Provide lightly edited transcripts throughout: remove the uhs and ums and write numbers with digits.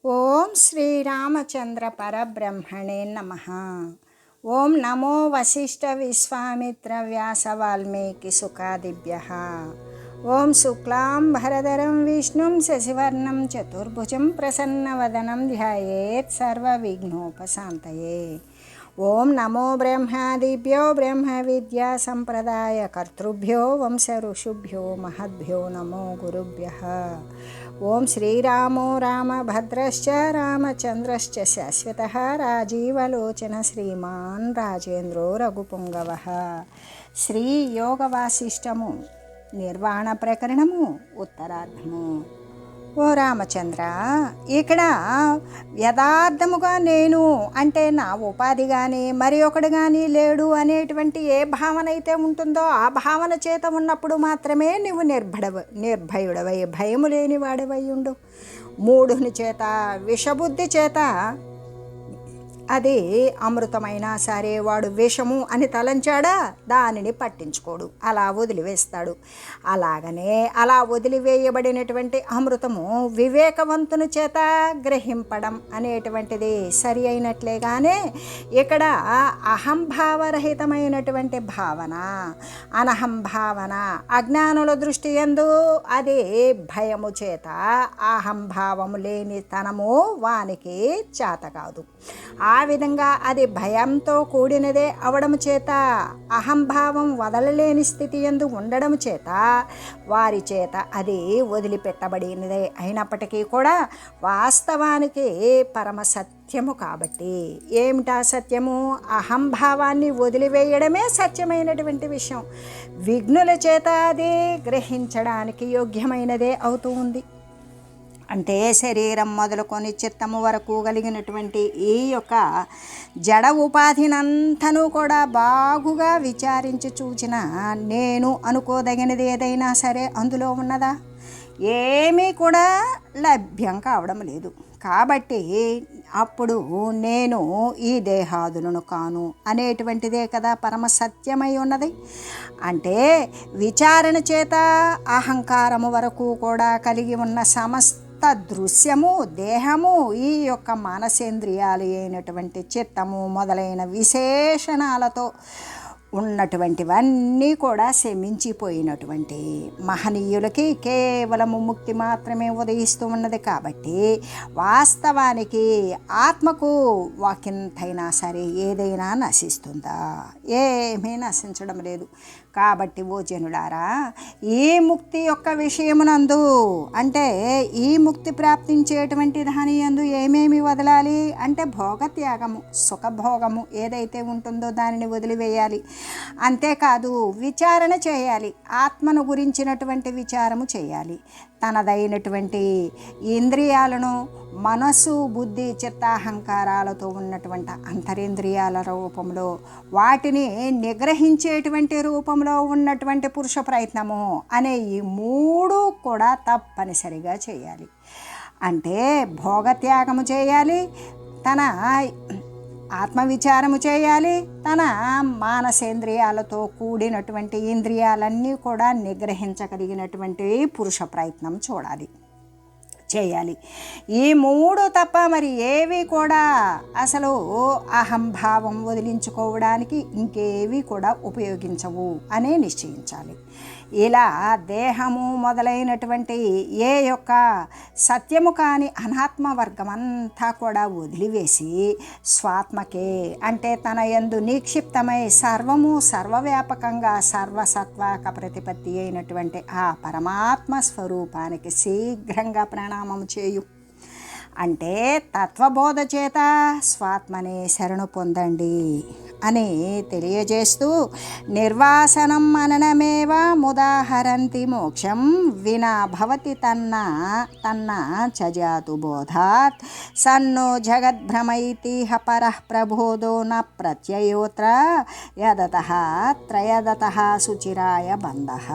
ఓం శ్రీరామచంద్ర పరబ్రహ్మణే నమః. ఓం నమో వశిష్ఠ విశ్వామిత్ర వ్యాస వాల్మీకి సుఖాదిభ్యః. ఓం శుక్లాం భరధరం విష్ణుం శశివర్ణం చతుర్భుజం ప్రసన్నవదనం ధ్యాయేత్ సర్వవిఘ్నోపశాంతయే. ఓం నమో బ్రహ్మాదిభ్యో బ్రహ్మ విద్యా సంప్రదాయ కర్తృభ్యో వంశ ఋషుభ్యో మహద్భ్యో నమో గురుభ్యః. ఓం శ్రీరామో రామభద్రశ్చ రామచంద్రశ్చ శాశ్వతః రాజీవలోచన శ్రీమాన్ రాజేంద్రో రఘుపుంగవః. శ్రీ యోగ వాసిష్టము నిర్వాణ ప్రకరణము ఉత్తరార్ధము. ఓ రామచంద్ర, ఇక్కడ యథార్థముగా నేను అంటే నా ఉపాధి కానీ మరి ఒకడు కానీ లేడు అనేటువంటి ఏ భావన అయితే ఉంటుందో ఆ భావన చేత ఉన్నప్పుడు మాత్రమే నువ్వు నిర్భయుడవై భయము లేని వాడవై ఉండు. మూఢుని చేత విషబుద్ధి చేత అది అమృతమైనా సరే వాడు విషము అని తలంచాడా దానిని పట్టించుకోడు, అలా వదిలివేస్తాడు. అలాగనే అలా వదిలివేయబడినటువంటి అమృతము వివేకవంతుని చేత గ్రహింపడం అనేటువంటిది సరి అయినట్లేగానే ఇక్కడ అహంభావరహితమైనటువంటి భావన అనహంభావన అజ్ఞానుల దృష్టి యందు అది భయము చేత అహంభావము లేని తనము వానికి చేత కాదు. ఆ విధంగా అది భయంతో కూడినదే అవడం చేత అహంభావం వదలలేని స్థితి యందు ఉండడం చేత వారి చేత అది వదిలిపెట్టబడినదే అయినప్పటికీ కూడా వాస్తవానికి పరమ సత్యము కాబట్టి ఏమిటా సత్యము? అహంభావాన్ని వదిలివేయడమే సత్యమైనటువంటి విషయం. విఘ్నుల చేత అది గ్రహించడానికి యోగ్యమైనదే అవుతూ ఉంది. అంటే శరీరం మొదలుకొని చిత్తము వరకు కలిగినటువంటి ఈ యొక్క జడ ఉపాధినంతను కూడా బాగుగా విచారించి చూచిన నేను అనుకోదగినది ఏదైనా సరే అందులో ఉన్నదా? ఏమీ కూడా లభ్యం కావడం లేదు. కాబట్టి అప్పుడు నేను ఈ దేహాదులను కాను అనేటువంటిదే కదా పరమ సత్యమై ఉన్నది. అంటే విచారణ చేత అహంకారము వరకు కూడా కలిగి ఉన్న సమస్త దృశ్యము దేహము ఈ యొక్క మానసేంద్రియాలు అయినటువంటి చిత్తము మొదలైన విశేషణాలతో ఉన్నటువంటివన్నీ కూడా శమించిపోయినటువంటి మహనీయులకి కేవలము ముక్తి మాత్రమే ఉదయిస్తూ ఉన్నది. కాబట్టి వాస్తవానికి ఆత్మకు వాకింతైనా సరే ఏదైనా నశిస్తుందా? ఏమీ నశించడం లేదు. కాబట్టి ఓ జనులారా, ఈ ముక్తి యొక్క విషయమునందు అంటే ఈ ముక్తి ప్రాప్తించేటువంటి దాని యందు ఏమేమి వదలాలి అంటే భోగత్యాగము, సుఖభోగము ఏదైతే ఉంటుందో దానిని వదిలివేయాలి. అంతేకాదు విచారణ చేయాలి, ఆత్మను గురించినటువంటి విచారము చేయాలి. తనదైనటువంటి ఇంద్రియాలను మనసు బుద్ధి చిత్తాహంకారాలతో ఉన్నటువంటి అంతరింద్రియాల రూపంలో వాటిని నిగ్రహించేటువంటి రూపంలో ఉన్నటువంటి పురుష ప్రయత్నము అనే ఈ మూడు కూడా తప్పనిసరిగా చేయాలి. అంటే భోగత్యాగము చేయాలి, తన ఆత్మవిచారము చేయాలి, తన మానసేంద్రియాలతో కూడినటువంటి ఇంద్రియాలన్నీ కూడా నిగ్రహించగలిగినటువంటి పురుష ప్రయత్నం చేయాలి. ఈ మూడు తప్ప మరి ఏవి కూడా అసలు అహంభావం వదిలించుకోవడానికి ఇంకేవి కూడా ఉపయోగించవు అనే నిశ్చయించాలి. ఇలా దేహము మొదలైనటువంటి ఏ యొక్క సత్యము కాని అనాత్మ వర్గం అంతా కూడా వదిలివేసి స్వాత్మకే అంటే తన యందు నిక్షిప్తమై సర్వము సర్వవ్యాపకంగా సర్వసత్వాక ప్రతిపత్తి అయినటువంటి ఆ పరమాత్మ స్వరూపానికి శీఘ్రంగా ప్రణామం చేయు. అంటే తత్వబోధ చేత స్వాత్మనే శరణు పొందండి అని తెలియజేస్తూ నిర్వాసనం మననమేవ ముదాహరంతి మోక్షం వినా భవతి తన్న చజాతు బోధాత్ సన్నో జగద్భ్రమైతిహ పరః ప్రబోధో న ప్రత్యయోత్ర యదతః త్రయదతః సుచిరాయ బంధః.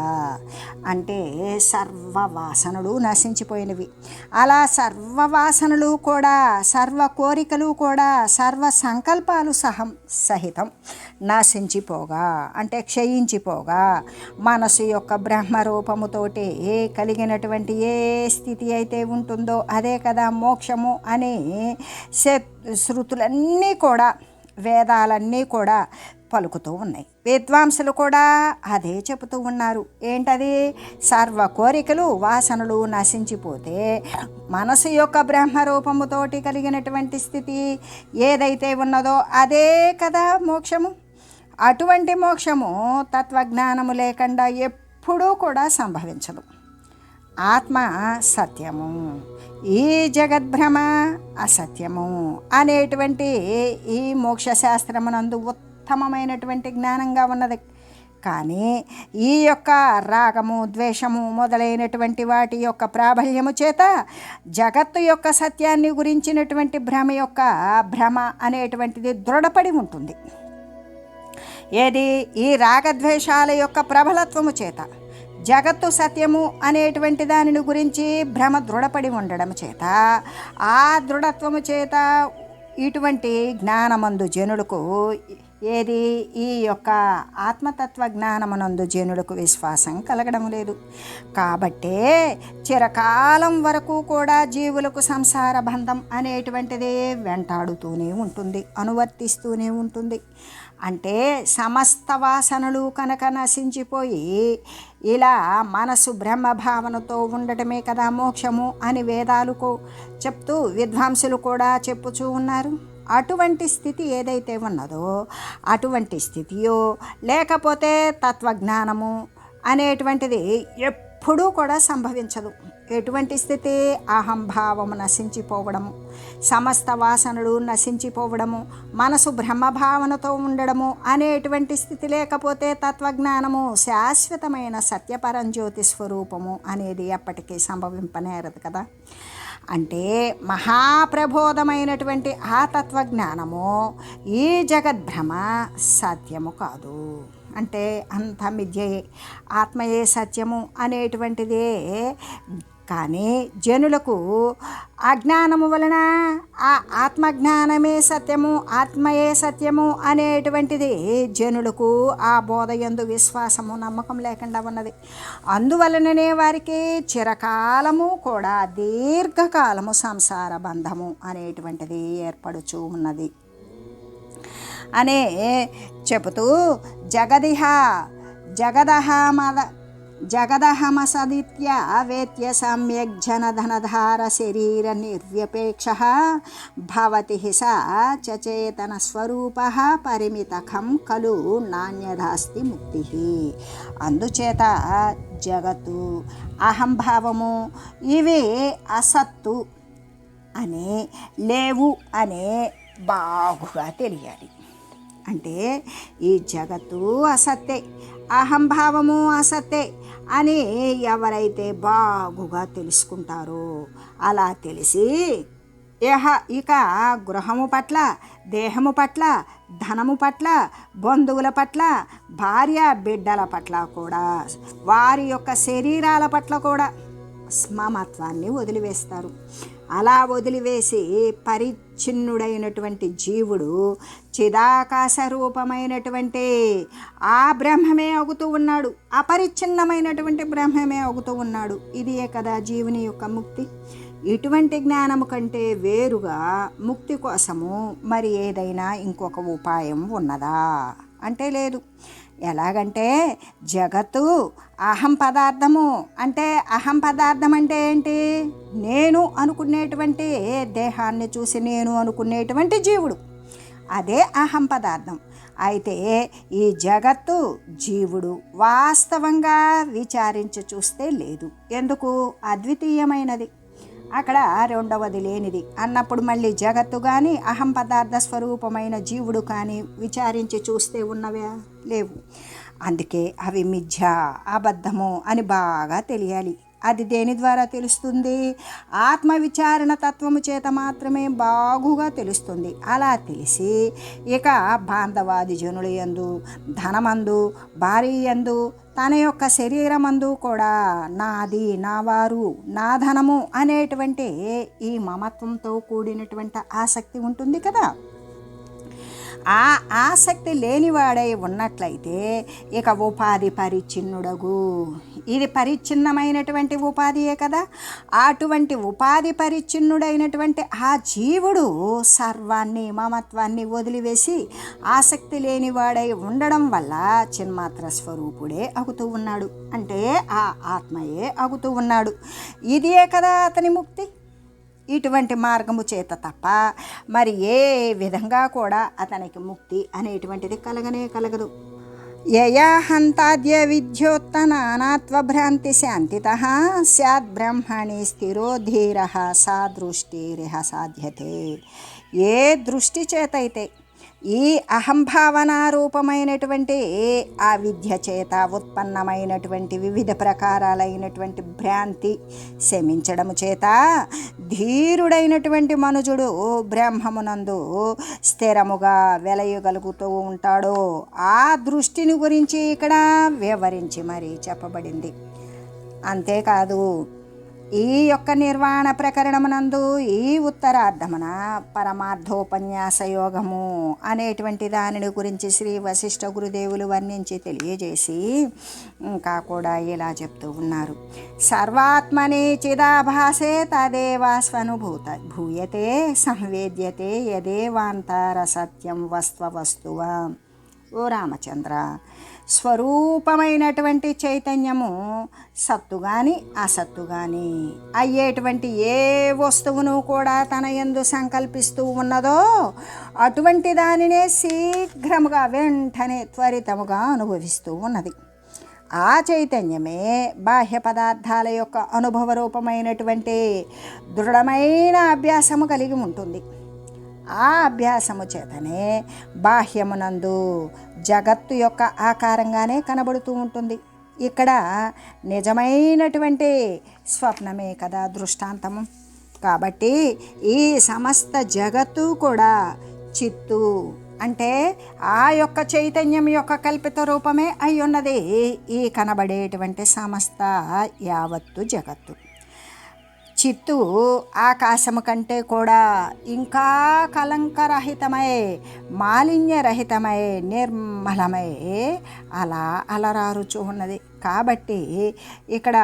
అంటే సర్వవాసనలు నశించిపోయినవి. అలా సర్వవాసనలు కూడా సర్వ కోరికలు కూడా సర్వ సంకల్పాలు సహితం సహితం నశించిపోగా అంటే క్షయించిపోగా మనసు యొక్క బ్రహ్మరూపముతోటి కలిగినటువంటి ఏ స్థితి అయితే ఉంటుందో అదే కదా మోక్షము అని శృతులన్నీ కూడా వేదాలన్నీ కూడా పలుకుతూ ఉన్నాయి. విద్వాంసులు కూడా అదే చెబుతూ ఉన్నారు. ఏంటది? సర్వ కోరికలు వాసనలు నశించిపోతే మనసు యొక్క బ్రహ్మరూపముతోటి కలిగినటువంటి స్థితి ఏదైతే ఉన్నదో అదే కదా మోక్షము. అటువంటి మోక్షము తత్వజ్ఞానము లేకుండా ఎప్పుడూ కూడా సంభవించదు. ఆత్మ సత్యము, ఈ జగద్భ్రమ అసత్యము అనేటువంటి ఈ మోక్షశాస్త్రమునందు ఉత్తమమైనటువంటి జ్ఞానంగా ఉన్నది. కానీ ఈ యొక్క రాగము ద్వేషము మొదలైనటువంటి వాటి యొక్క ప్రాబల్యము చేత జగత్తు యొక్క సత్యాన్ని గురించినటువంటి భ్రమ అనేటువంటిది దృఢపడి ఉంటుంది. ఏది? ఈ రాగద్వేషాల యొక్క ప్రబలత్వము చేత జగత్తు సత్యము అనేటువంటి దానిని గురించి భ్రమ దృఢపడి ఉండడం చేత ఆ దృఢత్వము చేత ఇటువంటి జ్ఞానమందు జనులకు ఏది? ఈ యొక్క ఆత్మతత్వ జ్ఞానమునందు జనులకు విశ్వాసం కలగడం లేదు. కాబట్టే చిరకాలం వరకు కూడా జీవులకు సంసార బంధం అనేటువంటిది వెంటాడుతూనే ఉంటుంది, అనువర్తిస్తూనే ఉంటుంది. అంటే సమస్త వాసనలు కనుక నశించిపోయి ఇలా మనసు బ్రహ్మభావనతో ఉండటమే కదా మోక్షము అని వేదాలకు చెప్తూ విద్వాంసులు కూడా చెప్పుచూ ఉన్నారు. అటువంటి స్థితి ఏదైతే ఉన్నదో అటువంటి స్థితియో లేకపోతే తత్వజ్ఞానము అనేటువంటిది ఎప్పుడూ కూడా సంభవించదు. ఎటువంటి స్థితి? అహంభావము నశించిపోవడము, సమస్త వాసనలు నశించిపోవడము, మనసు బ్రహ్మభావనతో ఉండడము అనేటువంటి స్థితి లేకపోతే తత్వజ్ఞానము శాశ్వతమైన సత్యపరంజ్యోతి స్వరూపము అనేది ఎప్పటికీ సంభవింపనేరదు కదా. అంటే మహాప్రబోధమైనటువంటి ఆ తత్వజ్ఞానము ఈ జగద్భ్రమ సత్యము కాదు. అంటే అంత మిథ్యయే, ఆత్మయే సత్యము అనేటువంటిదే. కానీ జనులకు అజ్ఞానము వలన ఆ ఆత్మజ్ఞానమే సత్యము, ఆత్మయే సత్యము అనేటువంటిది జనులకు ఆ బోధయందు విశ్వాసము నమ్మకం లేకుండా ఉన్నది. అందువలననే వారికి చిరకాలము కూడా దీర్ఘకాలము సంసార బంధము అనేటువంటిది ఏర్పడుచూ ఉన్నది అనే చెబుతూ జగదహమసదిత్య వేత్య సమ్యగ్జనధనధార శరీర నిర్వ్యపేక్ష భవతి సా చచేతన స్వరూప పరిమితఖం ఖలు నాణ్యదాస్తి ముక్తి. అందుచేత జగత్తు, అహంభావము ఇవి అసత్తు అనే లేవు అనే బాగుగా తెలియాలి. అంటే ఈ జగత్తు అసత్తే, అహంభావము అసత్తే అని ఎవరైతే బాగుగా తెలుసుకుంటారో అలా తెలిసి ఇక గృహము పట్ల, దేహము పట్ల, ధనము పట్ల, బంధువుల పట్ల, భార్య బిడ్డల పట్ల కూడా, వారి యొక్క శరీరాల పట్ల కూడా మమత్వాన్ని వదిలివేస్తారు. అలా వదిలివేసి పరిచ్ఛిన్నుడైనటువంటి జీవుడు చిదాకాశ రూపమైనటువంటి ఆ బ్రహ్మమే అవుతూ ఉన్నాడు, అపరిచ్ఛిన్నమైనటువంటి బ్రహ్మమే అవుతూ ఉన్నాడు. ఇదే కదా జీవుని యొక్క ముక్తి. ఇటువంటి జ్ఞానము కంటే వేరుగా ముక్తి కోసము మరి ఏదైనా ఇంకొక ఉపాయం ఉన్నదా అంటే లేదు. ఎలాగంటే జగత్తు అహం పదార్థము అంటే, అహం పదార్థం అంటే ఏంటి? నేను అనుకునేటువంటి దేహాన్ని చూసి నేను అనుకునేటువంటి జీవుడు, అదే అహం పదార్థం. అయితే ఈ జగత్తు జీవుడు వాస్తవంగా విచారించి చూస్తే లేదు. ఎందుకు? అద్వితీయమైనది, అక్కడ రెండవది లేనిది అన్నప్పుడు మళ్ళీ జగత్తు కానీ అహం పదార్థ స్వరూపమైన జీవుడు కానీ విచారించి చూస్తే ఉన్నవే లేవు. అందుకే అవి మిథ్య, అబద్ధము అని బాగా తెలియాలి. అది దేని ద్వారా తెలుస్తుంది? ఆత్మ విచారణ తత్వము చేత మాత్రమే బాగుగా తెలుస్తుంది. అలా తెలిసి ఇక బాంధవాది జనుల యందు, ధనమందు, భార్య యందు, తన యొక్క శరీరమందు కూడా నాది, నా వారు, నా ధనము అనేటువంటి ఈ మమత్వంతో కూడినటువంటి ఆసక్తి ఉంటుంది కదా. ఆ ఆసక్తి లేనివాడై ఉన్నట్లయితే ఇక ఉపాధి పరిచ్ఛిన్నుడగు. ఇది పరిచ్ఛిన్నమైనటువంటి ఉపాధియే కదా. అటువంటి ఉపాధి పరిచ్ఛిన్నుడైనటువంటి ఆ జీవుడు సర్వాన్ని మమత్వాన్ని వదిలివేసి ఆసక్తి లేనివాడై ఉండడం వల్ల చిన్మాత్ర స్వరూపుడే అగుతూ ఉన్నాడు, అంటే ఆ ఆత్మయే అగుతూ ఉన్నాడు. ఇదే కదా అతని ముక్తి. ఇటువంటి మార్గము చేత తప్ప మరి ఏ విధంగా కూడా అతనికి ముక్తి అనేటువంటిది కలగనే కలగదు. యయా హంతాద్య విద్యోత్తనానాత్వభ్రాంతి శాంతితః స్యాద్ బ్రహ్మణి స్థిరో ధీరః సా దృష్టిరిహ సాధ్యతే. ఏ దృష్టి చేతైతే ఈ అహంభావనారూపమైనటువంటి ఆ విద్య చేత ఉత్పన్నమైనటువంటి వివిధ ప్రకారాలైనటువంటి భ్రాంతి శమించడము చేత ధీరుడైనటువంటి మనుజుడు బ్రహ్మమునందు స్థిరముగా వెలయగలుగుతూ ఉంటాడో ఆ దృష్టిని గురించి ఇక్కడ వివరించి మరీ చెప్పబడింది. అంతేకాదు, ఈ యొక్క నిర్వాణ ప్రకరణమునందు ఈ ఉత్తరార్ధమున పరమార్థోపన్యాస యోగము అనేటువంటి దానిని గురించి శ్రీ వశిష్ఠ గురుదేవులు వర్ణించి తెలియజేసి ఇంకా కూడా ఇలా చెప్తూ ఉన్నారు. సర్వాత్మని చిదాభాసే తదేవాస్వనుభూత భూయతే సంవేద్యతే యదేవాంతర సత్యం వస్తువ. ఓ రామచంద్ర, స్వరూపమైనటువంటి చైతన్యము సత్తు కానీ అసత్తు కానీ అయ్యేటువంటి ఏ వస్తువును కూడా తన యందు సంకల్పిస్తూ ఉన్నదో అటువంటి దానినే శీఘ్రముగా వెంటనే త్వరితముగా అనుభవిస్తూ ఉన్నది. ఆ చైతన్యమే బాహ్య పదార్థాల యొక్క అనుభవ రూపమైనటువంటి దృఢమైన అభ్యాసము కలిగి ఉంటుంది. ఆ అభ్యాసము చేతనే బాహ్యమునందు జగత్తు యొక్క ఆకారంగానే కనబడుతూ ఉంటుంది. ఇక్కడ నిజమైనటువంటి స్వప్నమే కదా దృష్టాంతము. కాబట్టి ఈ సమస్త జగత్తు కూడా చిత్తు అంటే ఆ యొక్క చైతన్యం యొక్క కల్పిత రూపమే అయి ఉన్నది ఈ కనబడేటువంటి సమస్త యావత్తు జగత్తు. చిత్తు ఆకాశము కంటే కూడా ఇంకా కలంకరహితమై మాలిన్యరహితమై నిర్మలమై అలా అలరారుచు ఉన్నది. కాబట్టి ఇక్కడ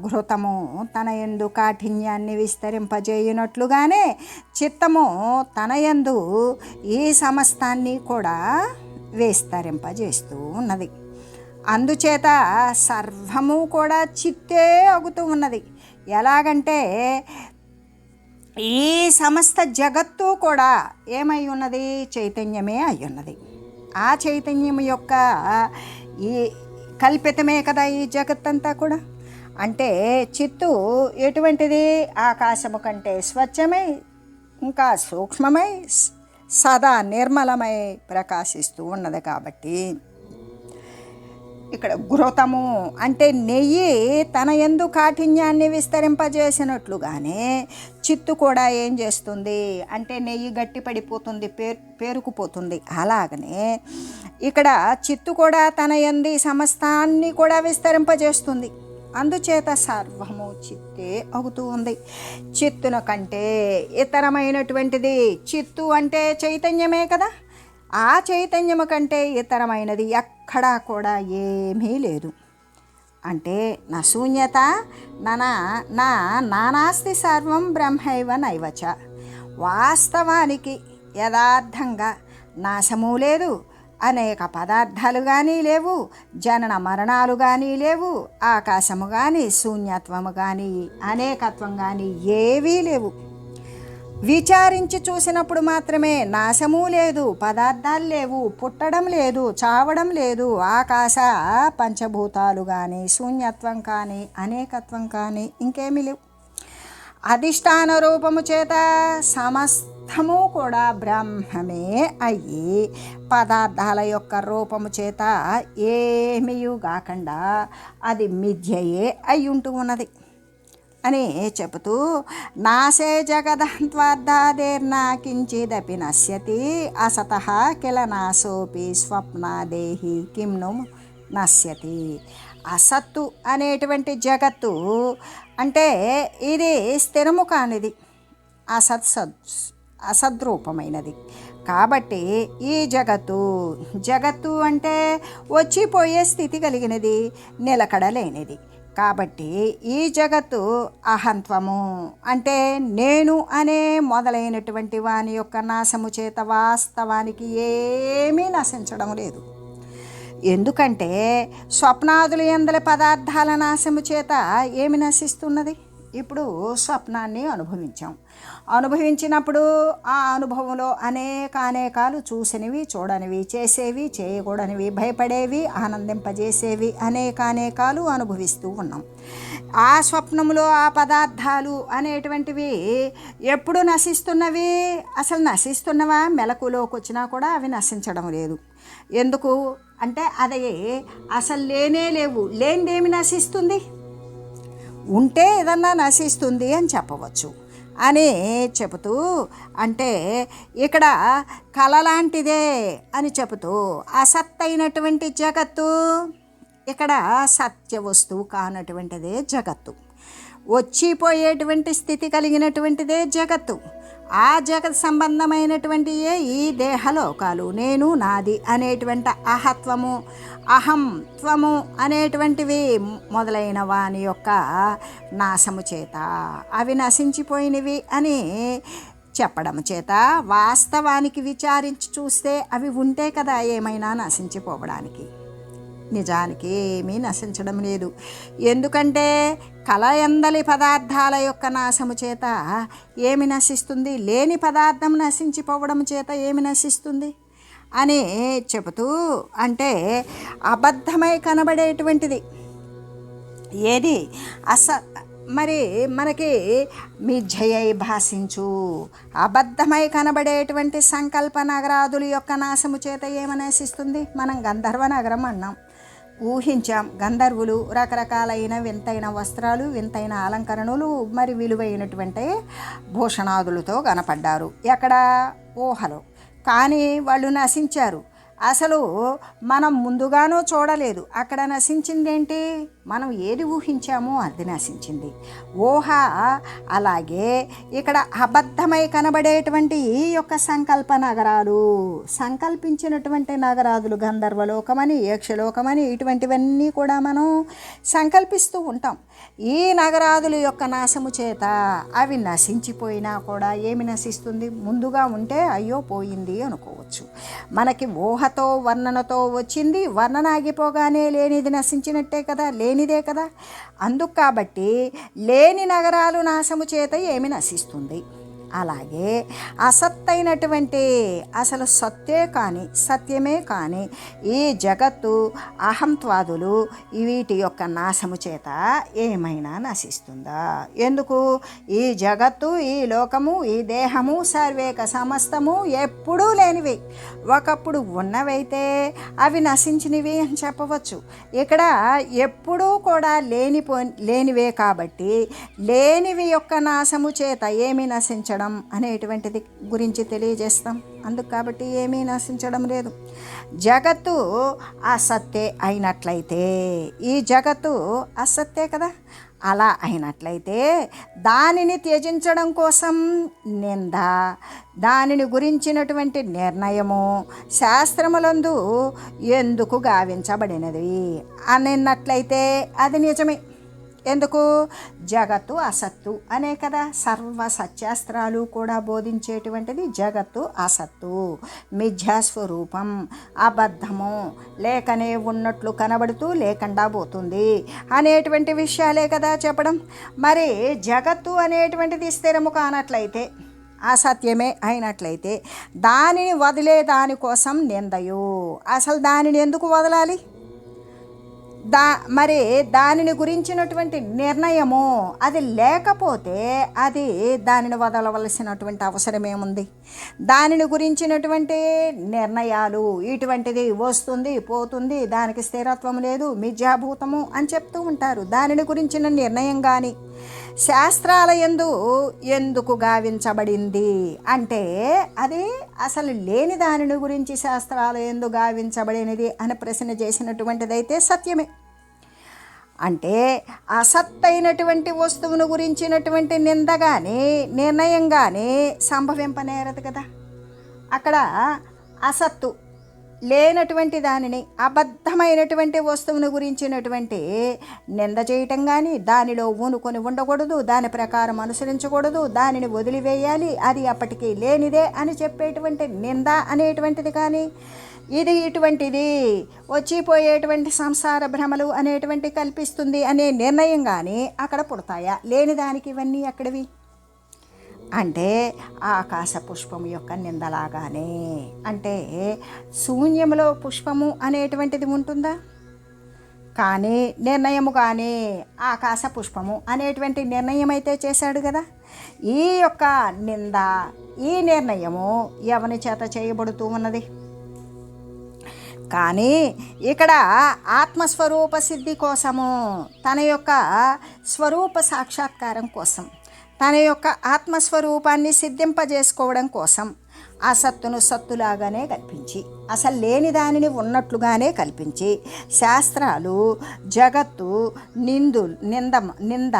ఘృతము తన యందు కాఠిన్యాన్ని విస్తరింపజేయునట్లుగానే చిత్తము తన యందు ఈ సమస్తాన్ని కూడా విస్తరింపజేస్తూ ఉన్నది. అందుచేత సర్వము కూడా చిత్తే అగుతూ ఉన్నది. ఎలాగంటే ఈ సమస్త జగత్తు కూడా ఏమై ఉన్నది? చైతన్యమే అయి ఉన్నది. ఆ చైతన్యం యొక్క ఈ కల్పితమే కదా ఈ జగత్తంతా కూడా. అంటే చిత్తు ఎటువంటిది? ఆకాశము కంటే స్వచ్ఛమై ఇంకా సూక్ష్మమై సదా నిర్మలమై ప్రకాశిస్తూ ఉన్నది. కాబట్టి ఇక్కడ ఘృతము అంటే నెయ్యి తన యందు కాఠిన్యాన్ని విస్తరింపజేసినట్లుగానే చిత్తు కూడా ఏం చేస్తుంది అంటే నెయ్యి గట్టి పడిపోతుంది, పేరుకుపోతుంది. అలాగనే ఇక్కడ చిత్తు కూడా తన యందు సమస్తాన్ని కూడా విస్తరింపజేస్తుంది. అందుచేత సర్వము చిత్తే అవుతూ ఉంది. చిత్తున కంటే ఇతరమైనటువంటిది చిత్తు అంటే చైతన్యమే కదా. ఆ చైతన్యము కంటే ఇతరమైనది ఎక్కడా కూడా ఏమీ లేదు. అంటే నా శూన్యత నానాస్తి సర్వం బ్రహ్మైవ నైవచ. వాస్తవానికి యథార్థంగా నాశము లేదు, అనేక పదార్థాలు కానీ లేవు, జనన మరణాలు కానీ లేవు, ఆకాశము కానీ శూన్యత్వము కానీ అనేకత్వం కానీ ఏవీ లేవు. విచారించి చూసినప్పుడు మాత్రమే నాశము లేదు, పదార్థాలు లేవు, పుట్టడం లేదు, చావడం లేదు, ఆకాశ పంచభూతాలు కానీ శూన్యత్వం కానీ అనేకత్వం కానీ ఇంకేమీ లేవు. అధిష్టాన రూపము చేత సమస్తము కూడా బ్రహ్మమే అయ్యి పదార్థాల యొక్క రూపము చేత ఏమీయూ కాకుండా అది మిథ్యయే అయి ఉంటూ ఉన్నది అని చెబుతూ నాశే జగదంత్వార్థాదేర్నా కించిదపి నశ్యతి అసతః కిల నాశోపి స్వప్నాదేహి కిమ్ను నశ్యతి. అసత్తు అనేటువంటి జగత్తు అంటే ఇది స్థిరము కానిది. అసద్రూపమైనది. కాబట్టి ఈ జగత్తు అంటే వచ్చిపోయే స్థితి కలిగినది, నిలకడలేనిది. కాబట్టి ఈ జగత్తు అహంత్వము అంటే నేను అనే మొదలైనటువంటి వాని యొక్క నాశము చేత వాస్తవానికి ఏమీ నశించడం లేదు. ఎందుకంటే స్వప్నాదులు ఎందలి పదార్థాల నాశము చేత ఏమి నశిస్తున్నది? ఇప్పుడు స్వప్నాన్ని అనుభవించినప్పుడు ఆ అనుభవంలో అనేకాలు చూసినవి, చూడనివి, చేసేవి, చేయకూడనివి, భయపడేవి, ఆనందింపజేసేవి అనేకాలు అనుభవిస్తూ ఉన్నాం. ఆ స్వప్నంలో ఆ పదార్థాలు అనేటువంటివి ఎప్పుడు నశిస్తున్నవి? అసలు నశిస్తున్నవా? మెలకులోకి వచ్చినా కూడా అవి నశించడం లేదు. ఎందుకు అంటే అది అసలు లేనే లేవు. లేనిదేమి నశిస్తుంది? ఉంటే ఏదన్నా నశిస్తుంది అని చెప్పవచ్చు అని చెబుతూ, అంటే ఇక్కడ కళ లాంటిదే అని చెబుతూ అసత్తైనటువంటి జగత్తు, ఇక్కడ సత్య వస్తువు కానటువంటిదే జగత్తు, వచ్చిపోయేటువంటి స్థితి కలిగినటువంటిదే జగత్తు. ఆ జగత్ సంబంధమైనటువంటి ఈ దేహలోకాలు, నేను నాది అనేటువంటి అహత్వము, అహంత్వము అనేటువంటివి మొదలైన వాని యొక్క నాశము చేత అవి నశించిపోయినవి అని చెప్పడం చేత వాస్తవానికి విచారించి చూస్తే అవి ఉంటే కదా ఏమైనా నశించిపోవడానికి. నిజానికి ఏమీ నశించడం లేదు. ఎందుకంటే కళ ఎందలి పదార్థాల యొక్క నాశము చేత ఏమి నశిస్తుంది? లేని పదార్థం నశించిపోవడం చేత ఏమి నశిస్తుంది అని చెబుతూ, అంటే అబద్ధమై కనబడేటువంటిది ఏది మరి మనకి మిథ్యయై భాషించు అబద్ధమై కనబడేటువంటి సంకల్ప నగరాదుల యొక్క నాశము చేత ఏమి నశిస్తుంది? మనం గంధర్వ నగరం అన్నాం, ఊహించాం. గంధర్వులు రకరకాలైన వింతైన వస్త్రాలు, వింతైన అలంకరణలు, మరి విలువైనటువంటి భూషణాదులతో కనపడ్డారు. ఎక్కడ? ఊహలో. కానీ వాళ్ళు నశించారు. అసలు మనం ముందుగానో చూడలేదు. అక్కడ నశించిందేంటి? మనం ఏది ఊహించామో అది నశించింది. ఊహ అలాగే ఇక్కడ అబద్ధమై కనబడేటువంటి ఈ యొక్క సంకల్ప నగరాలు, సంకల్పించినటువంటి నగరాదులు, గంధర్వలోకమని, యక్షలోకమని, ఇటువంటివన్నీ కూడా మనం సంకల్పిస్తూ ఉంటాం. ఈ నగరాదుల యొక్క నాశము చేత అవి నశించిపోయినా కూడా ఏమి నశిస్తుంది? ముందుగా ఉంటే అయ్యో పోయింది అనుకోవచ్చు. మనకి ఊహతో వర్ణనతో వచ్చింది, వర్ణన ఆగిపోగానే లేనిది నశించినట్టే కదా, లేనిదే కదా. అందుకు కాబట్టి లేని నగరాలు నాశము చేత ఏమి నశిస్తుంది? అలాగే అసత్తైనటువంటి అసలు సత్యమే కానీ ఈ జగత్తు అహంత్వాదులు వీటి యొక్క నాశము చేత ఏమైనా నశిస్తుందా? ఎందుకు? ఈ జగత్తు, ఈ లోకము, ఈ దేహము, సర్వేక సమస్తము ఎప్పుడూ లేనివి. ఒకప్పుడు ఉన్నవైతే అవి నశించినవి అని చెప్పవచ్చు. ఇక్కడ ఎప్పుడూ కూడా లేనివే కాబట్టి లేనివి యొక్క నాశము చేత ఏమి నశించడం అనేటువంటిది గురించి తెలియజేస్తాం. అందుకు కాబట్టి ఏమీ నశించడం లేదు. జగత్తు అసత్తే అయినట్లయితే, ఈ జగత్తు అసత్తే కదా, అలా అయినట్లయితే దానిని త్యజించడం కోసం నింద, దానిని గురించినటువంటి నిర్ణయము శాస్త్రములందు ఎందుకు గావించబడినది అన్నట్లయితే అది నిజమే. ఎందుకు? జగత్తు అసత్తు అనే కదా సర్వ సత్యాస్త్రాలు కూడా బోధించేటువంటిది. జగత్తు అసత్తు, మిథ్యాస్వరూపం, అబద్ధము, లేకనే ఉన్నట్లు కనబడుతూ లేకుండా పోతుంది అనేటువంటి విషయాలే కదా చెప్పడం. మరి జగత్తు అనేటువంటిది స్థిరము కానట్లయితే, అసత్యమే అయినట్లయితే దానిని వదిలే దానికోసం నిందయు. అసలు దానిని ఎందుకు వదలాలి? మరి దానిని గురించినటువంటి నిర్ణయము అది లేకపోతే అది దానిని వదలవలసినటువంటి అవసరం ఏముంది? దానిని గురించినటువంటి నిర్ణయాలు ఇటువంటిది వస్తుంది పోతుంది, దానికి స్థిరత్వం లేదు, మిథ్యాభూతము అని చెప్తూ ఉంటారు. దానిని గురించిన నిర్ణయం కానీ శాస్త్రాల యందు ఎందుకు గావించబడింది అంటే అది అసలు లేని దానిని గురించి శాస్త్రాల యందు గావించబడినది అని ప్రశ్న చేసినటువంటిదైతే సత్యమే. అంటే అసత్తైనటువంటి వస్తువును గురించినటువంటి నింద కానీ నిర్ణయం కానీ సంభవింపనేరదు కదా. అక్కడ అసత్తు లేనటువంటి దానిని, అబద్ధమైనటువంటి వస్తువును గురించినటువంటి నింద చేయటం కానీ, దానిలో ఊనుకొని ఉండకూడదు, దాని ప్రకారం అనుసరించకూడదు, దానిని వదిలివేయాలి, అది అప్పటికి లేనిదే అని చెప్పేటువంటి నింద అనేటువంటిది కానీ, ఇది ఇటువంటిది వచ్చిపోయేటువంటి సంసార భ్రమలు అనేటువంటి కల్పిస్తుంది అనే నిర్ణయం కానీ అక్కడ పుడతాయా? లేని దానికి ఇవన్నీ ఎక్కడివి అంటే ఆకాశ పుష్పము యొక్క నిందలాగానే. అంటే శూన్యములో పుష్పము అనేటువంటిది ఉంటుందా? కానీ నిర్ణయము కానీ ఆకాశ పుష్పము అనేటువంటి నిర్ణయం అయితే చేశాడు కదా. ఈ యొక్క నింద, ఈ నిర్ణయము ఎవని చేత చేయబడుతూ ఉన్నది? కానీ ఇక్కడ ఆత్మస్వరూప సిద్ధి కోసము, తన యొక్క స్వరూప సాక్షాత్కారం కోసం, తన యొక్క ఆత్మస్వరూపాన్ని సిద్ధింపజేసుకోవడం కోసం ఆ సత్తును సత్తులాగానే కల్పించి, అసలు లేని దానిని ఉన్నట్లుగానే కల్పించి, శాస్త్రాలు, జగత్తు, నింద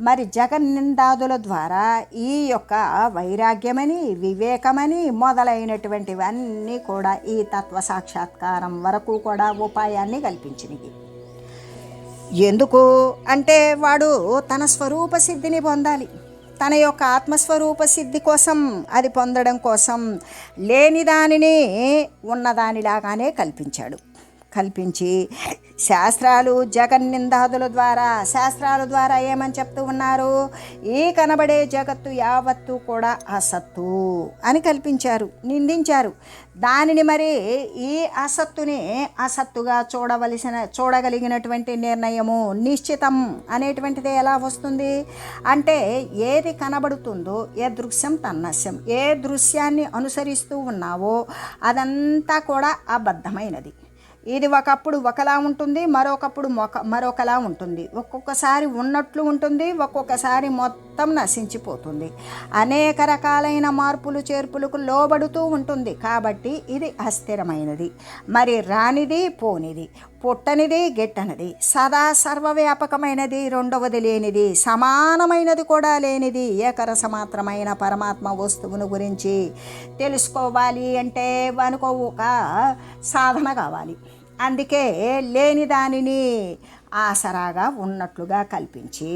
మరి జగన్నిందాదుల ద్వారా ఈ యొక్క వైరాగ్యమని, వివేకమని మొదలైనటువంటివన్నీ కూడా ఈ తత్వ సాక్షాత్కారం వరకు కూడా ఉపాయాన్ని కల్పించినవి. ఎందుకు అంటే వాడు తన స్వరూప సిద్ధిని పొందాలి. తన యొక్క ఆత్మస్వరూప సిద్ధి కోసం, అది పొందడం కోసం లేని దానిని ఉన్నదానిలాగానే కల్పించి శాస్త్రాలు, జగన్నిందాదుల ద్వారా, శాస్త్రాల ద్వారా ఏమని చెప్తూ ఉన్నారు? ఈ కనబడే జగత్తు యావత్తు కూడా అసత్తు అని కల్పించారు, నిందించారు. దానిని మరి ఈ అసత్తుని అసత్తుగా చూడగలిగినటువంటి నిర్ణయము, నిశ్చితం అనేటువంటిది ఎలా వస్తుంది అంటే, ఏది కనబడుతుందో ఏ దృశ్యం తన్నస్యం, ఏ దృశ్యాన్ని అనుసరిస్తూ ఉన్నావో అదంతా కూడా అబద్ధమైనది. ఇది ఒకప్పుడు ఒకలా ఉంటుంది, మరొకప్పుడు మరొకలా ఉంటుంది. ఒక్కొక్కసారి ఉన్నట్లు ఉంటుంది, ఒక్కొక్కసారి మొత్తం నశించిపోతుంది. అనేక రకాలైన మార్పులు చేర్పులకు లోబడుతూ ఉంటుంది. కాబట్టి ఇది అస్థిరమైనది, మరి రానిది పోనిది, పుట్టనిది గిట్టనిది, సదా సర్వవ్యాపకమైనది, రెండవది లేనిది, సమానమైనది కూడా లేనిది, ఏకరసమాత్రమైన పరమాత్మ వస్తువును గురించి తెలుసుకోవాలి అంటే మనకు ఒక సాధన కావాలి. అందుకే లేని దానిని ఆసరాగా ఉన్నట్లుగా కల్పించి,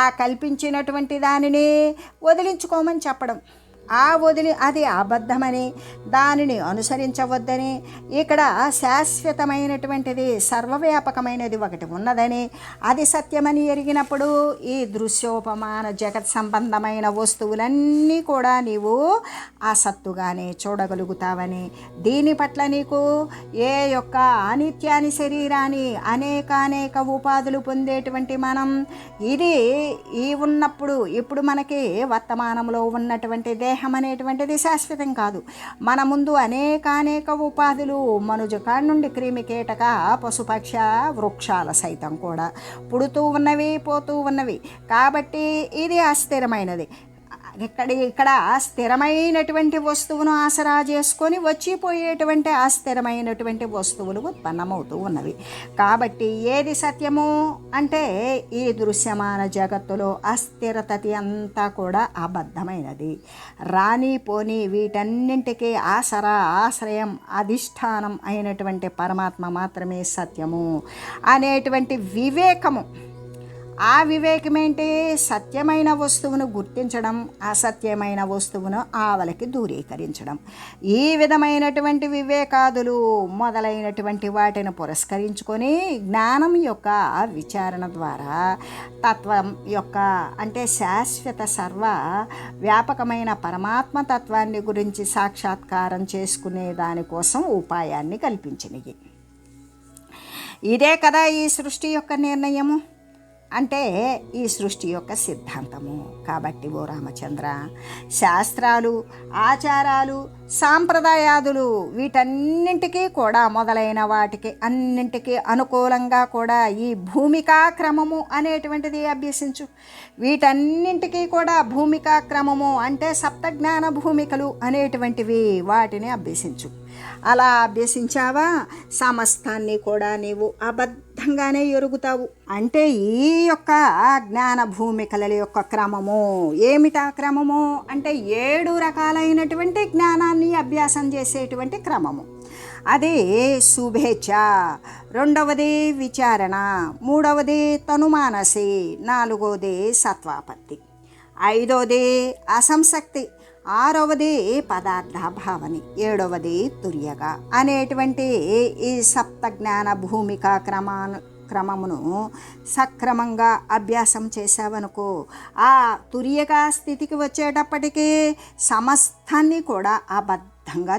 ఆ కల్పించినటువంటి దానిని వదిలించుకోమని చెప్పడం, అది అబద్ధమని, దానిని అనుసరించవద్దని, ఇక్కడ శాశ్వతమైనటువంటిది, సర్వవ్యాపకమైనది ఒకటి ఉన్నదని, అది సత్యమని ఎరిగినప్పుడు ఈ దృశ్యోపమాన జగత్ సంబంధమైన వస్తువులన్నీ కూడా నీవు అసత్తుగానే చూడగలుగుతావని, దీని పట్ల నీకు ఏ యొక్క అనిత్యాని శరీరాన్ని అనేక ఉపాధులు పొందేటువంటి మనం, ఇది ఈ ఉన్నప్పుడు, ఇప్పుడు మనకి వర్తమానంలో ఉన్నటువంటి దేహం అనేటువంటిది శాశ్వతం కాదు. మన ముందు అనేక ఉపాధులు, మనుజకాడి నుండి క్రిమి కీటక పశుపక్ష వృక్షాల సైతం కూడా పుడుతూ ఉన్నవి, పోతూ ఉన్నవి. కాబట్టి ఇది అస్థిరమైనది. ఇక్కడ స్థిరమైనటువంటి వస్తువును ఆసరా చేసుకొని వచ్చిపోయేటువంటి అస్థిరమైనటువంటి వస్తువులు ఉత్పన్నమవుతూ ఉన్నవి. కాబట్టి ఏది సత్యము అంటే ఈ దృశ్యమాన జగత్తులో అస్థిరతతి అంతా కూడా అబద్ధమైనది. రాని పోని వీటన్నింటికీ ఆశ్రయం, అధిష్టానం అయినటువంటి పరమాత్మ మాత్రమే సత్యము అనేటువంటి వివేకము. ఆ వివేకమేంటి? సత్యమైన వస్తువును గుర్తించడం, అసత్యమైన వస్తువును ఆవలకి దూరీకరించడం. ఈ విధమైనటువంటి వివేకాదులు మొదలైనటువంటి వాటిని పురస్కరించుకొని జ్ఞానం యొక్క విచారణ ద్వారా తత్వం యొక్క అంటే శాశ్వత సర్వ వ్యాపకమైన పరమాత్మ తత్వాన్ని గురించి సాక్షాత్కారం చేసుకునే దానికోసం ఉపాయాన్ని కల్పించినవి. ఇదే కదా ఈ సృష్టి యొక్క నిర్ణయము, అంటే ఈ సృష్టి యొక్క సిద్ధాంతము. కాబట్టి ఓ రామచంద్ర, శాస్త్రాలు, ఆచారాలు, సాంప్రదాయాదులు వీటన్నింటికీ కూడా మొదలైన వాటికి అన్నింటికీ అనుకూలంగా కూడా ఈ భూమికా క్రమము అనేటువంటిది అభ్యసించు. వీటన్నింటికీ కూడా భూమికా క్రమము అంటే సప్తజ్ఞాన భూమికలు అనేటువంటివి, వాటిని అభ్యసించు. అలా అభ్యసించావా సమస్తాన్ని కూడా నీవు యథార్థంగానే ఎరుగుతావు. అంటే ఈ యొక్క జ్ఞాన భూమికల యొక్క క్రమము ఏమిటా క్రమము అంటే 7 రకాలైనటువంటి జ్ఞానాన్ని అభ్యాసం చేసేటువంటి క్రమము. అది శుభేచ్ఛ, రెండవది విచారణ, మూడవది తనుమానసి, నాలుగవది సత్వాపత్తి, ఐదవది అసంశక్తి, ఆరవది పదార్థ భావని, ఏడవది తుర్యగా అనేటువంటి ఈ సప్త జ్ఞాన భూమిక క్రమమును సక్రమంగా అభ్యాసం చేసావనుకో, ఆ తుర్యగా స్థితికి వచ్చేటప్పటికీ సమస్తాన్ని కూడా అబద్ధంగా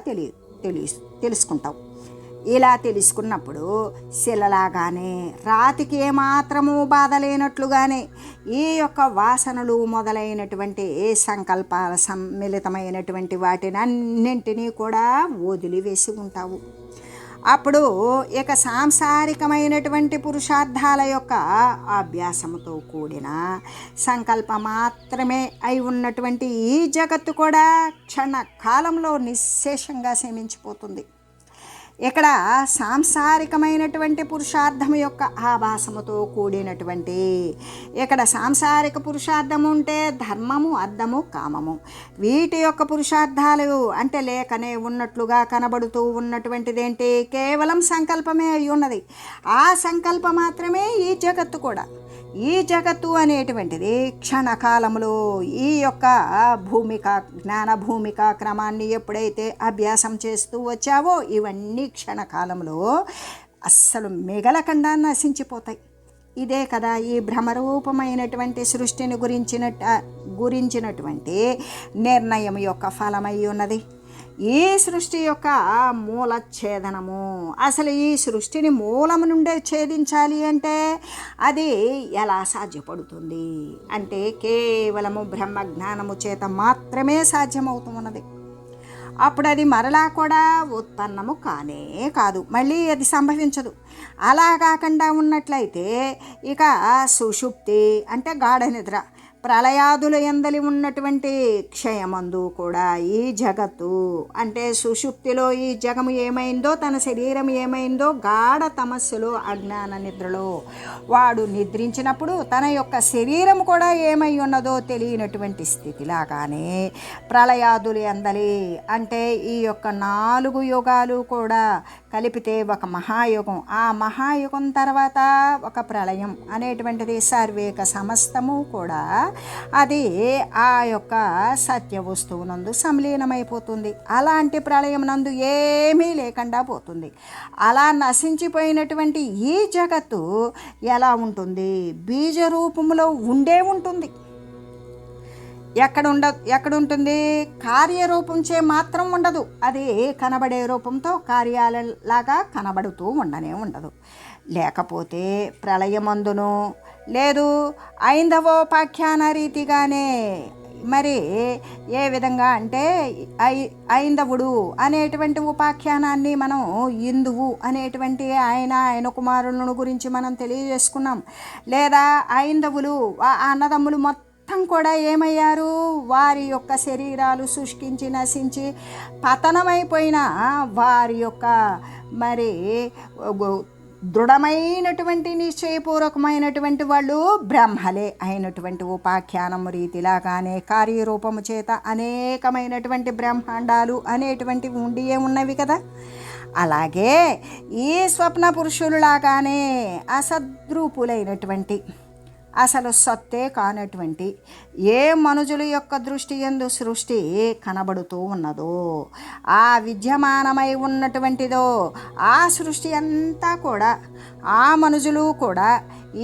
తెలుసుకుంటావు. ఇలా తెలుసుకున్నప్పుడు శిలలాగానే రాతికి ఏమాత్రము బాధ లేనట్లుగానే ఈ యొక్క వాసనలు మొదలైనటువంటి సంకల్పాల సమ్మిళితమైనటువంటి వాటినన్నింటినీ కూడా వదిలివేసి ఉంటావు. అప్పుడు ఇక సాంసారికమైనటువంటి పురుషార్థాల యొక్క అభ్యాసముతో కూడిన సంకల్పం మాత్రమే అయి ఉన్నటువంటి ఈ జగత్తు కూడా క్షణకాలంలో నిశ్శేషంగా శమించిపోతుంది. ఇక్కడ సాంసారికమైనటువంటి పురుషార్థం యొక్క ఆభాసముతో కూడినటువంటి ఇక్కడ సాంసారిక పురుషార్థము ఉంటే ధర్మము, అర్థము, కామము, వీటి యొక్క పురుషార్థాలు అంటే లేకనే ఉన్నట్లుగా కనబడుతూ ఉన్నటువంటిది ఏంటి? కేవలం సంకల్పమే అయి ఉన్నది. ఆ సంకల్పం మాత్రమే ఈ జగత్తు కూడా. ఈ జగత్తు అనేటువంటిది క్షణకాలంలో ఈ యొక్క భూమిక జ్ఞాన భూమిక క్రమాన్ని ఎప్పుడైతే అభ్యాసం చేస్తూ వచ్చావో ఇవన్నీ క్షణకాలంలో అస్సలు మిగలకుండా నశించిపోతాయి. ఇదే కదా ఈ భ్రమరూపమైనటువంటి సృష్టిని గురించినటువంటి నిర్ణయం యొక్క ఫలమై ఉన్నది. ఈ సృష్టి యొక్క మూలఛేదనము, అసలు ఈ సృష్టిని మూలము నుండే ఛేదించాలి అంటే అది ఎలా సాధ్యపడుతుంది అంటే కేవలము బ్రహ్మజ్ఞానము చేత మాత్రమే సాధ్యమవుతున్నది. అప్పుడు అది మరలా కూడా ఉత్పన్నము కానే కాదు, మళ్ళీ అది సంభవించదు. అలా కాకుండా ఉన్నట్లయితే ఇక సుషుప్తి అంటే గాఢ నిద్ర, ప్రళయాదుల యందలి ఉన్నటువంటి క్షయమందు కూడా ఈ జగత్తు అంటే సుషుప్తిలో ఈ జగము ఏమైందో, తన శరీరం ఏమైందో, గాఢ తమస్సులో అజ్ఞాన నిద్రలో వాడు నిద్రించినప్పుడు తన యొక్క శరీరం కూడా ఏమై ఉన్నదో తెలియనటువంటి స్థితిలాగానే ప్రళయాదులు యందలి అంటే ఈ యొక్క 4 యుగాలు కూడా కలిపితే ఒక మహాయుగం, ఆ మహాయుగం తర్వాత ఒక ప్రళయం అనేటువంటిది సర్వేక సమస్తము కూడా అది ఆ యొక్క సత్య వస్తువునందు సంలీనమైపోతుంది. అలాంటి ప్రళయం నందు ఏమీ లేకుండా పోతుంది. అలా నశించిపోయినటువంటి ఈ జగత్తు ఎలా ఉంటుంది? బీజ రూపంలో ఉండే ఉంటుంది. ఎక్కడుంటుంది? కార్యరూపంచే మాత్రం ఉండదు. అది కనబడే రూపంతో కార్యాలలాగా కనబడుతూ ఉండదు. లేకపోతే ప్రళయమందును లేదు ఐందవోపాఖ్యాన రీతిగానే మరి ఏ విధంగా అంటే ఐందవుడు అనేటువంటి ఉపాఖ్యానాన్ని మనం ఇందువు అనేటువంటి ఆయన కుమారులను గురించి మనం తెలియజేసుకున్నాం. లేదా ఐందవులు అన్నదమ్ములు మొత్తం కూడా ఏమయ్యారు? వారి యొక్క శరీరాలు శుష్కించి నశించి పతనమైపోయిన వారి యొక్క మరి దృఢమైనటువంటి నిశ్చయపూర్వకమైనటువంటి వాళ్ళు బ్రహ్మలే అయినటువంటి ఉపాఖ్యానం రీతిలాగానే కార్యరూపము చేత అనేకమైనటువంటి బ్రహ్మాండాలు అనేటువంటివి ఉండియే ఉన్నవి కదా. అలాగే ఈ స్వప్న పురుషులులాగానే అసద్రూపులైనటువంటి అసలు సత్తే కానటువంటి ఏ మనుజుల యొక్క దృష్టి యందు సృష్టి కనబడుతూ ఉన్నదో, ఆ విద్యమానమై ఉన్నటువంటిదో ఆ సృష్టి అంతా కూడా ఆ మనుజులు కూడా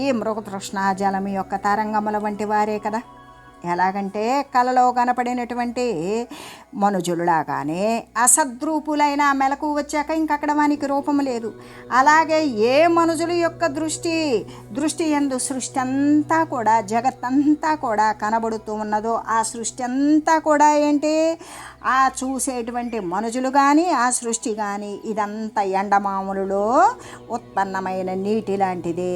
ఈ మృగతృష్ణా జలం యొక్క తరంగముల వంటి వారే కదా. ఎలాగంటే కలలో కనపడినటువంటి మనుజులులాగానే అసద్రూపులైన మెలకు వచ్చాక ఇంకక్కడ వానికి రూపము లేదు. అలాగే ఏ మనుజుల యొక్క దృష్టి యందు సృష్టి అంతా కూడా జగత్తంతా కూడా కనబడుతూ ఉన్నదో ఆ సృష్టి అంతా కూడా ఏంటి? ఆ చూసేటువంటి మనుజులు కానీ ఆ సృష్టి కానీ ఇదంతా ఎండమాములలో ఉత్పన్నమైన నీటి లాంటిదే.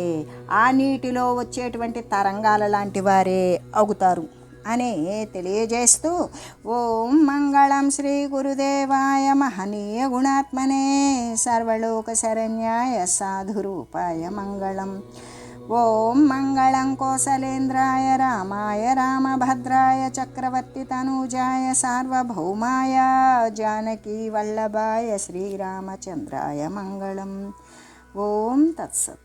ఆ నీటిలో వచ్చేటువంటి తరంగాల లాంటి వారే అవుతారు. అని తెలియజేస్తూ ఓం మంగళం శ్రీ గురుదేవాయ మహనీయ గుణాత్మనే సర్వలోక శరణ్యాయ సాధురూపాయ మంగళం. ఓం మంగళం కోసలేంద్రాయ రామాయ రామభద్రాయ చక్రవర్తి తనూజాయ సార్వభౌమాయ జానకీ వల్లభాయ శ్రీరామచంద్రాయ మంగళం. ఓం తత్సత్.